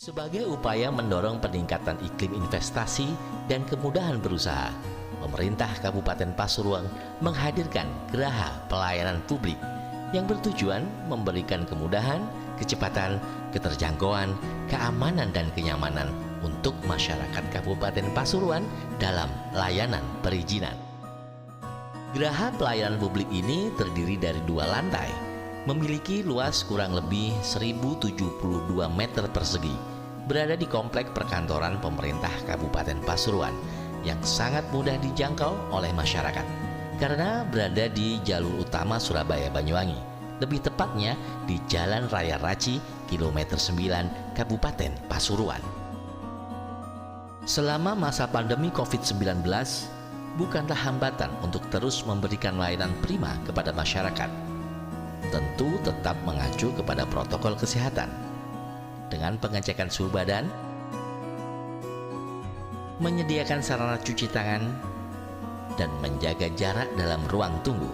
Sebagai upaya mendorong peningkatan iklim investasi dan kemudahan berusaha, pemerintah Kabupaten Pasuruan menghadirkan Geraha Pelayanan Publik yang bertujuan memberikan kemudahan, kecepatan, keterjangkauan, keamanan, dan kenyamanan untuk masyarakat Kabupaten Pasuruan dalam layanan perizinan. Geraha Pelayanan Publik ini terdiri dari 2 lantai, memiliki luas kurang lebih 1072 meter persegi, berada di komplek perkantoran pemerintah Kabupaten Pasuruan yang sangat mudah dijangkau oleh masyarakat karena berada di jalur utama Surabaya-Banyuwangi, lebih tepatnya di Jalan Raya Raci, kilometer 9, Kabupaten Pasuruan. Selama masa pandemi COVID-19, bukanlah hambatan untuk terus memberikan layanan prima kepada masyarakat. Tentu tetap mengacu kepada protokol kesehatan dengan pengecekan suhu badan, menyediakan sarana cuci tangan, dan menjaga jarak dalam ruang tunggu,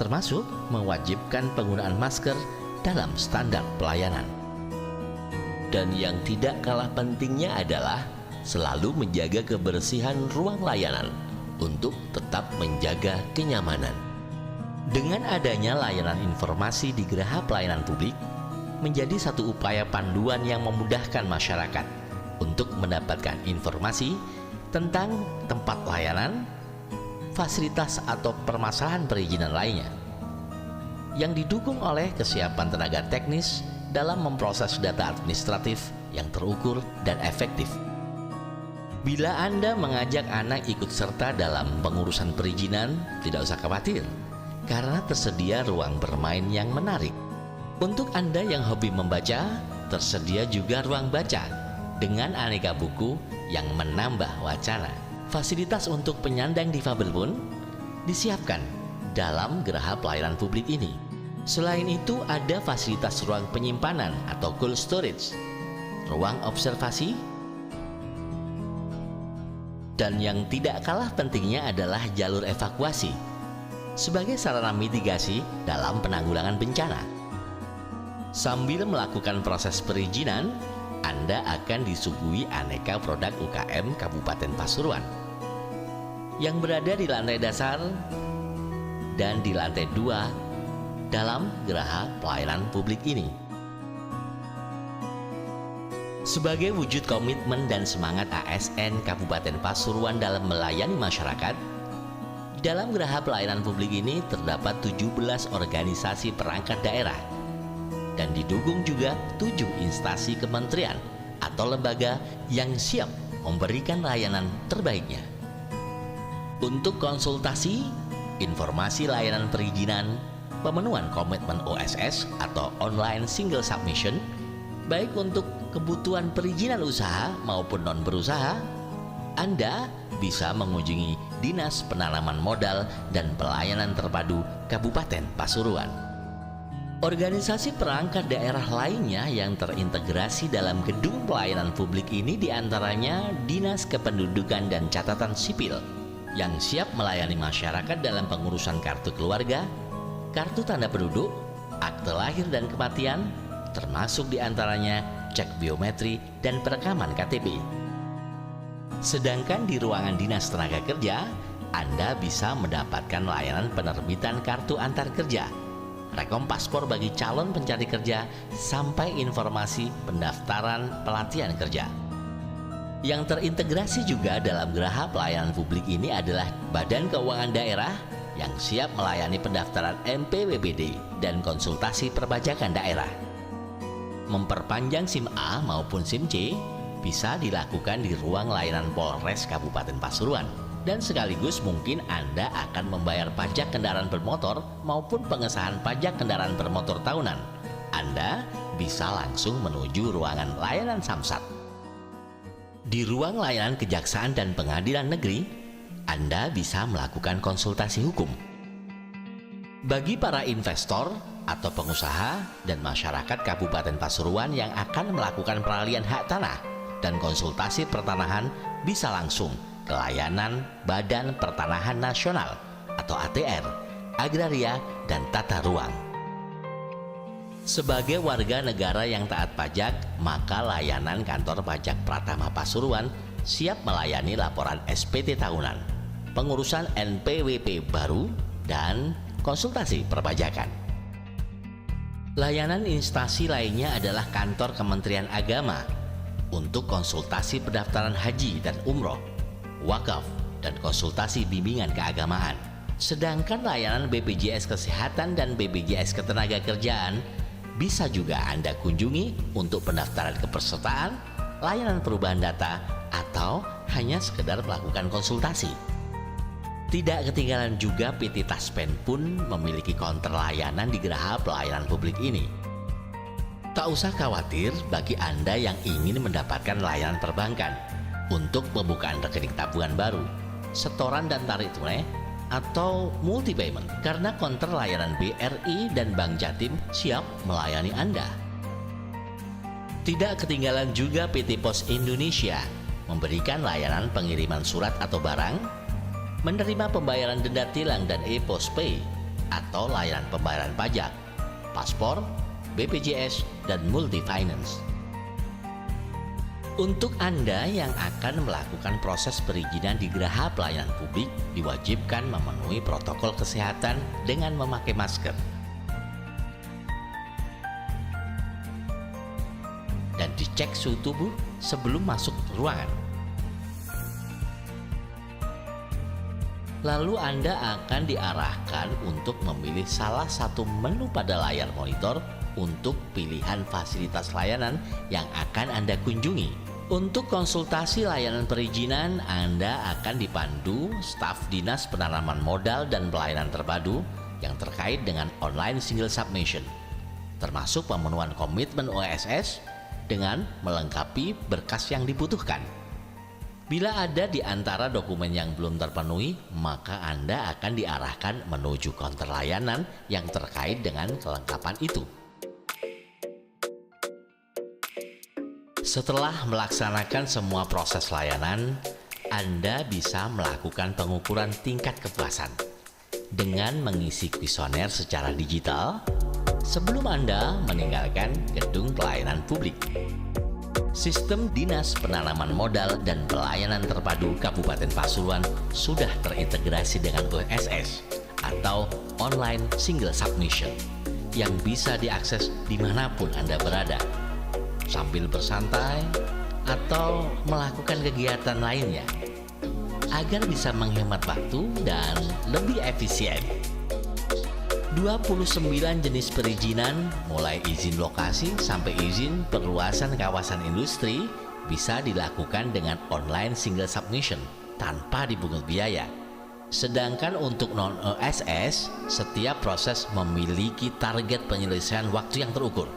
termasuk mewajibkan penggunaan masker dalam standar pelayanan. Dan yang tidak kalah pentingnya adalah selalu menjaga kebersihan ruang layanan untuk tetap menjaga kenyamanan. Dengan adanya layanan informasi di Geraha Pelayanan Publik menjadi satu upaya panduan yang memudahkan masyarakat untuk mendapatkan informasi tentang tempat layanan, fasilitas atau permasalahan perizinan lainnya, yang didukung oleh kesiapan tenaga teknis dalam memproses data administratif yang terukur dan efektif. Bila Anda mengajak anak ikut serta dalam pengurusan perizinan, tidak usah khawatir, karena tersedia ruang bermain yang menarik. Untuk Anda yang hobi membaca, tersedia juga ruang baca dengan aneka buku yang menambah wacana. Fasilitas untuk penyandang difabel pun disiapkan dalam Geraha Pelayanan Publik ini. Selain itu, ada fasilitas ruang penyimpanan atau cold storage, ruang observasi, dan yang tidak kalah pentingnya adalah jalur evakuasi sebagai sarana mitigasi dalam penanggulangan bencana. Sambil melakukan proses perizinan, Anda akan disuguhi aneka produk UKM Kabupaten Pasuruan yang berada di lantai dasar dan di lantai 2 dalam Geraha Pelayanan Publik ini. Sebagai wujud komitmen dan semangat ASN Kabupaten Pasuruan dalam melayani masyarakat, dalam Geraha Pelayanan Publik ini terdapat 17 organisasi perangkat daerah dan didukung juga 7 instansi kementerian atau lembaga yang siap memberikan layanan terbaiknya. Untuk konsultasi, informasi layanan perizinan, pemenuhan komitmen OSS atau Online Single Submission, baik untuk kebutuhan perizinan usaha maupun non-berusaha, Anda bisa mengunjungi Dinas Penanaman Modal dan Pelayanan Terpadu Kabupaten Pasuruan. Organisasi perangkat daerah lainnya yang terintegrasi dalam gedung pelayanan publik ini diantaranya Dinas Kependudukan dan Catatan Sipil yang siap melayani masyarakat dalam pengurusan kartu keluarga, kartu tanda penduduk, akte lahir dan kematian, termasuk diantaranya cek biometri dan perekaman KTP. Sedangkan di ruangan Dinas Tenaga Kerja, Anda bisa mendapatkan layanan penerbitan kartu antar kerja, rekom paspor bagi calon pencari kerja, sampai informasi pendaftaran pelatihan kerja. Yang terintegrasi juga dalam Geraha Pelayanan Publik ini adalah Badan Keuangan Daerah yang siap melayani pendaftaran MPWBD dan konsultasi perpajakan daerah. Memperpanjang SIM A maupun SIM C bisa dilakukan di ruang layanan Polres Kabupaten Pasuruan, dan sekaligus mungkin Anda akan membayar pajak kendaraan bermotor maupun pengesahan pajak kendaraan bermotor tahunan. Anda bisa langsung menuju ruangan layanan Samsat. Di ruang layanan Kejaksaan dan Pengadilan Negeri, Anda bisa melakukan konsultasi hukum. Bagi para investor atau pengusaha dan masyarakat Kabupaten Pasuruan yang akan melakukan peralihan hak tanah dan konsultasi pertanahan, bisa langsung ke layanan Badan Pertanahan Nasional atau ATR, Agraria dan Tata Ruang. Sebagai warga negara yang taat pajak, maka layanan kantor pajak Pratama Pasuruan siap melayani laporan SPT tahunan, pengurusan NPWP baru, dan konsultasi perpajakan. Layanan instansi lainnya adalah kantor Kementerian Agama untuk konsultasi pendaftaran haji dan umroh, wakaf, dan konsultasi bimbingan keagamaan. Sedangkan layanan BPJS Kesehatan dan BPJS Ketenagakerjaan bisa juga Anda kunjungi untuk pendaftaran kepesertaan, layanan perubahan data, atau hanya sekedar melakukan konsultasi. Tidak ketinggalan juga PT Taspen pun memiliki counter layanan di Geraha Pelayanan Publik ini. Tak usah khawatir bagi Anda yang ingin mendapatkan layanan perbankan untuk pembukaan rekening tabungan baru, setoran dan tarik tunai, atau multi payment, karena counter layanan BRI dan Bank Jatim siap melayani Anda. Tidak ketinggalan juga PT Pos Indonesia memberikan layanan pengiriman surat atau barang, menerima pembayaran denda tilang dan e-postpay, atau layanan pembayaran pajak, paspor, BPJS, dan multi finance. Untuk Anda yang akan melakukan proses perizinan di Geraha Pelayanan Publik, diwajibkan memenuhi protokol kesehatan dengan memakai masker dan dicek suhu tubuh sebelum masuk ruangan. Lalu Anda akan diarahkan untuk memilih salah satu menu pada layar monitor untuk pilihan fasilitas layanan yang akan Anda kunjungi. Untuk konsultasi layanan perizinan, Anda akan dipandu staf Dinas Penanaman Modal dan Pelayanan Terpadu yang terkait dengan online single submission, termasuk pemenuhan komitmen OSS dengan melengkapi berkas yang dibutuhkan. Bila ada di antara dokumen yang belum terpenuhi, maka Anda akan diarahkan menuju counter layanan yang terkait dengan kelengkapan itu. Setelah melaksanakan semua proses layanan, Anda bisa melakukan pengukuran tingkat kepuasan dengan mengisi kuesioner secara digital sebelum Anda meninggalkan gedung pelayanan publik. Sistem Dinas Penanaman Modal dan Pelayanan Terpadu Kabupaten Pasuruan sudah terintegrasi dengan OSS atau Online Single Submission yang bisa diakses dimanapun Anda berada, sambil bersantai atau melakukan kegiatan lainnya, agar bisa menghemat waktu dan lebih efisien. 29 jenis perizinan, mulai izin lokasi sampai izin perluasan kawasan industri, bisa dilakukan dengan online single submission tanpa dipungut biaya. Sedangkan untuk non-OSS, setiap proses memiliki target penyelesaian waktu yang terukur,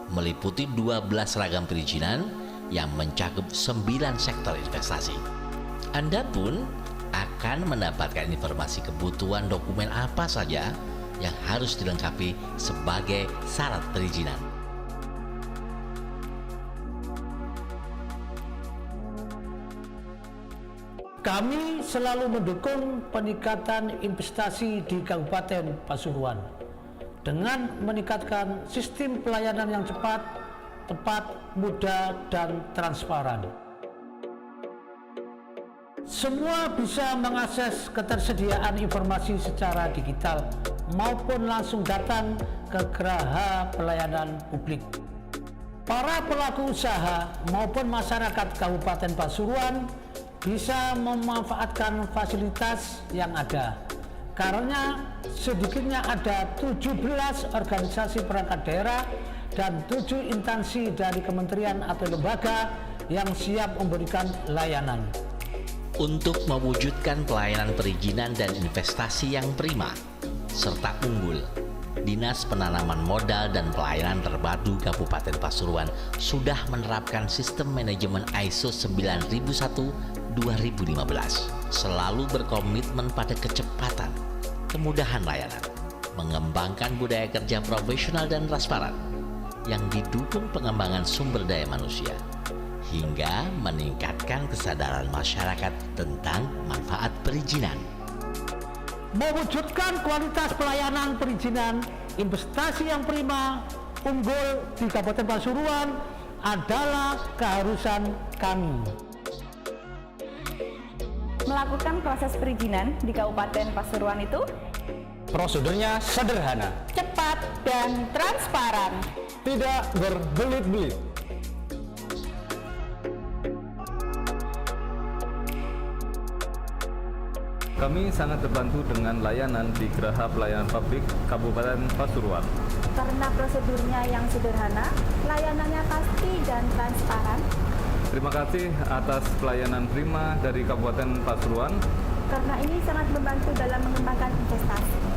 meliputi 12 ragam perizinan yang mencakup 9 sektor investasi. Anda pun akan mendapatkan informasi kebutuhan dokumen apa saja yang harus dilengkapi sebagai syarat perizinan. Kami selalu mendukung peningkatan investasi di Kabupaten Pasuruan dengan meningkatkan sistem pelayanan yang cepat, tepat, mudah, dan transparan. Semua bisa mengakses ketersediaan informasi secara digital maupun langsung datang ke Geraha Pelayanan Publik. Para pelaku usaha maupun masyarakat Kabupaten Pasuruan bisa memanfaatkan fasilitas yang ada, karena sedikitnya ada 17 organisasi perangkat daerah dan 7 instansi dari kementerian atau lembaga yang siap memberikan layanan. Untuk mewujudkan pelayanan perizinan dan investasi yang prima serta unggul, Dinas Penanaman Modal dan Pelayanan Terpadu Kabupaten Pasuruan sudah menerapkan sistem manajemen ISO 9001-2015, selalu berkomitmen pada kecepatan, kemudahan layanan, mengembangkan budaya kerja profesional dan transparan yang didukung pengembangan sumber daya manusia, hingga meningkatkan kesadaran masyarakat tentang manfaat perizinan. Mewujudkan kualitas pelayanan perizinan, investasi yang prima, unggul di Kabupaten Pasuruan adalah keharusan kami. Melakukan proses perizinan di Kabupaten Pasuruan itu Prosedurnya sederhana, cepat dan transparan. tidak berbelit-belit. Kami sangat terbantu dengan layanan di Geraha Pelayanan Publik Kabupaten Pasuruan. Karena prosedurnya yang sederhana, layanannya pasti dan transparan. Terima kasih atas pelayanan prima dari Kabupaten Pasuruan. Karena ini sangat membantu dalam mengembangkan investasi.